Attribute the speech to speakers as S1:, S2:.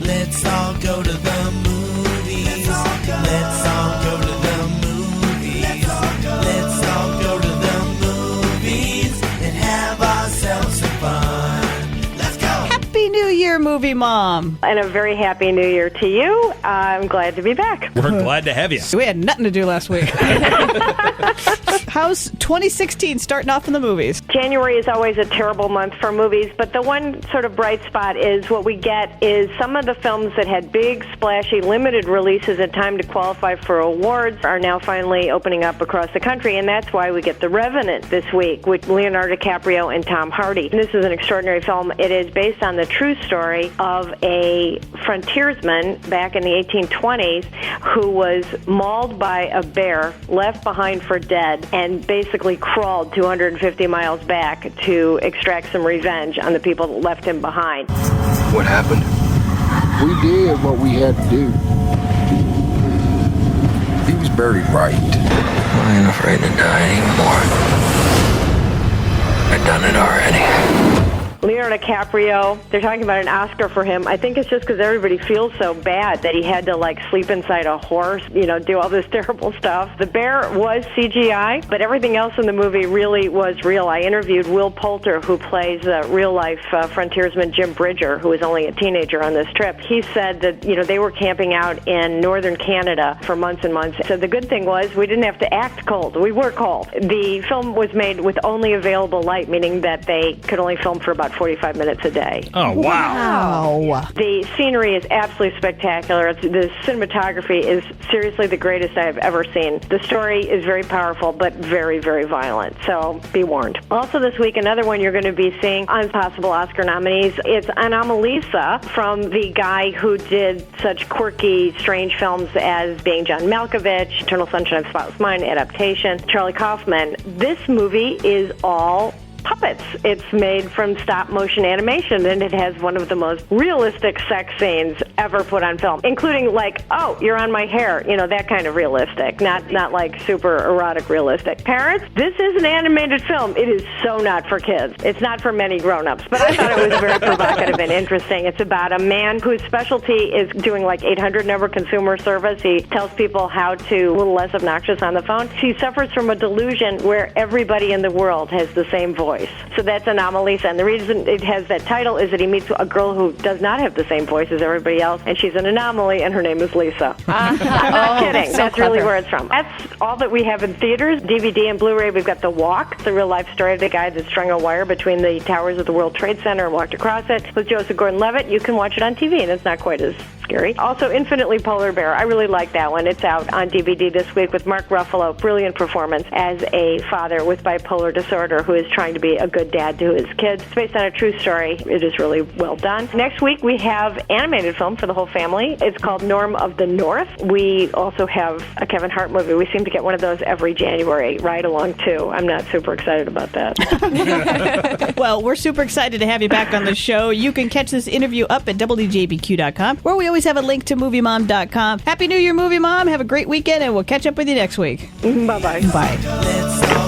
S1: Let's all go to the movies. Let's all go to the movies. Let's all go to the movies and have ourselves some fun. Let's go.
S2: Happy New Year, Movie Mom.
S3: And a very happy New Year to you. I'm glad to be back.
S4: We're glad to have you.
S2: We had nothing to do last week. How's 2016 starting off in the movies?
S3: January is always a terrible month for movies, but the one sort of bright spot is what we get is some of the films that had big, splashy, limited releases in time to qualify for awards are now finally opening up across the country, and that's why we get The Revenant this week with Leonardo DiCaprio and Tom Hardy. This is an extraordinary film. It is based on the true story of a frontiersman back in the 1820s who was mauled by a bear, left behind for dead, and basically crawled 250 miles back to extract some revenge on the people that left him behind.
S5: What happened?
S6: We did what we had to do. He was buried right.
S5: I ain't afraid to die anymore. I've done it already.
S3: Leonardo DiCaprio, they're talking about an Oscar for him. I think it's just because everybody feels so bad that he had to, sleep inside a horse, do all this terrible stuff. The bear was CGI, but everything else in the movie really was real. I interviewed Will Poulter, who plays real-life frontiersman Jim Bridger, who was only a teenager on this trip. He said that, they were camping out in northern Canada for months and months. So the good thing was we didn't have to act cold. We were cold. The film was made with only available light, meaning that they could only film for about 45 minutes a day.
S4: Oh, wow.
S3: The scenery is absolutely spectacular. The cinematography is seriously the greatest I have ever seen. The story is very powerful, but very, very violent. So be warned. Also this week, another one you're going to be seeing on possible Oscar nominees. It's Anomalisa from the guy who did such quirky, strange films as Being John Malkovich, Eternal Sunshine of the Spotless Mind, Adaptation, Charlie Kaufman. This movie is all puppets. It's made from stop-motion animation, and it has one of the most realistic sex scenes ever put on film, including oh, you're on my hair, that kind of realistic, not super erotic realistic. Parents, this is an animated film. It is so not for kids. It's not for many grown-ups, but I thought it was very provocative and interesting. It's about a man whose specialty is doing 800 number consumer service. He tells people how to a little less obnoxious on the phone. He suffers from a delusion where everybody in the world has the same voice. So that's Anomalisa, and the reason it has that title is that he meets a girl who does not have the same voice as everybody else, and she's an anomaly, and her name is Lisa. I'm not kidding.
S2: So
S3: that's
S2: clever.
S3: really where it's from. That's all that we have in theaters. DVD and Blu-ray, we've got The Walk. It's a real-life story of the guy that strung a wire between the towers of the World Trade Center and walked across it. With Joseph Gordon-Levitt, you can watch it on TV, and it's not quite as scary. Also, Infinitely Polar Bear. I really like that one. It's out on DVD this week with Mark Ruffalo. Brilliant performance as a father with bipolar disorder who is trying to be a good dad to his kids. It's based on a true story. It is really well done. Next week, we have animated film for the whole family. It's called Norm of the North. We also have a Kevin Hart movie. We seem to get one of those every January. Ride Along 2. I'm not super excited about that.
S2: Well, we're super excited to have you back on the show. You can catch this interview up at WDJBQ.com, where we always have a link to MovieMom.com. Happy New Year, Movie Mom. Have a great weekend, and we'll catch up with you next week.
S3: Bye-bye.
S2: Bye.
S1: Let's all